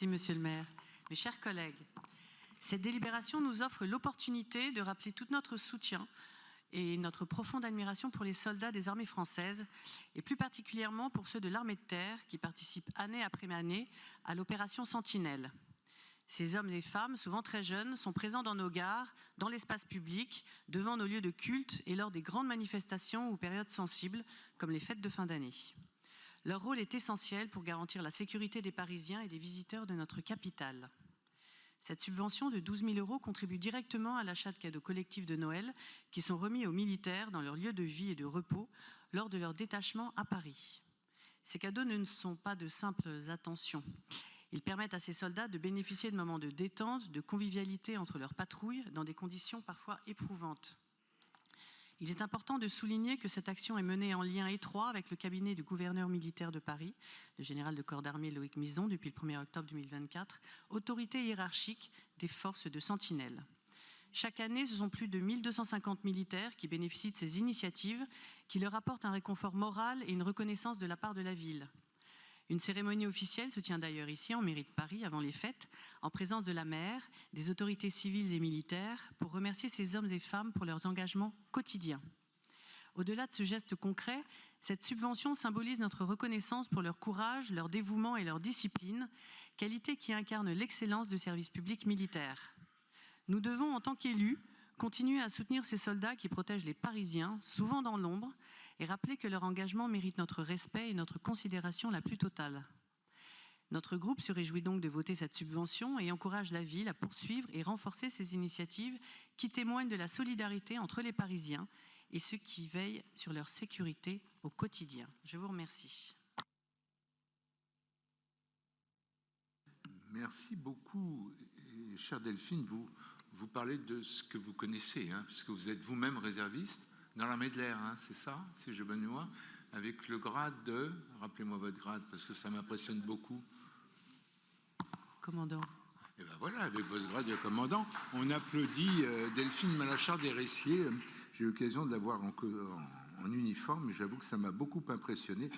Merci, Monsieur le maire. Mes chers collègues, cette délibération nous offre l'opportunité de rappeler tout notre soutien et notre profonde admiration pour les soldats des armées françaises, et plus particulièrement pour ceux de l'armée de terre qui participent année après année à l'opération Sentinelle. Ces hommes et femmes, souvent très jeunes, sont présents dans nos gares, dans l'espace public, devant nos lieux de culte et lors des grandes manifestations ou périodes sensibles, comme les fêtes de fin d'année. Leur rôle est essentiel pour garantir la sécurité des Parisiens et des visiteurs de notre capitale. Cette subvention de 12 000 € contribue directement à l'achat de cadeaux collectifs de Noël qui sont remis aux militaires dans leur lieu de vie et de repos lors de leur détachement à Paris. Ces cadeaux ne sont pas de simples attentions. Ils permettent à ces soldats de bénéficier de moments de détente, de convivialité entre leurs patrouilles dans des conditions parfois éprouvantes. Il est important de souligner que cette action est menée en lien étroit avec le cabinet du gouverneur militaire de Paris, le général de corps d'armée Loïc Mison, depuis le 1er octobre 2024, autorité hiérarchique des forces de Sentinelle. Chaque année, ce sont plus de 1250 militaires qui bénéficient de ces initiatives qui leur apportent un réconfort moral et une reconnaissance de la part de la ville. Une cérémonie officielle se tient d'ailleurs ici, en mairie de Paris, avant les fêtes, en présence de la maire, des autorités civiles et militaires, pour remercier ces hommes et femmes pour leurs engagements quotidiens. Au-delà de ce geste concret, cette subvention symbolise notre reconnaissance pour leur courage, leur dévouement et leur discipline, qualité qui incarne l'excellence du service public militaire. Nous devons, en tant qu'élus, continuer à soutenir ces soldats qui protègent les Parisiens, souvent dans l'ombre, et rappeler que leur engagement mérite notre respect et notre considération la plus totale. Notre groupe se réjouit donc de voter cette subvention et encourage la ville à poursuivre et renforcer ces initiatives qui témoignent de la solidarité entre les Parisiens et ceux qui veillent sur leur sécurité au quotidien. Je vous remercie. Merci beaucoup. Et, chère Delphine, vous parlez de ce que vous connaissez, puisque vous êtes vous-même réserviste dans l'armée de l'air, c'est ça, si j'ai bonne mémoire, avec le grade de... Rappelez-moi votre grade, parce que ça m'impressionne beaucoup. Commandant. Et bien voilà, avec votre grade de commandant, on applaudit Delphine Malachard-Desressiers. J'ai eu l'occasion de la voir en uniforme, mais j'avoue que ça m'a beaucoup impressionné.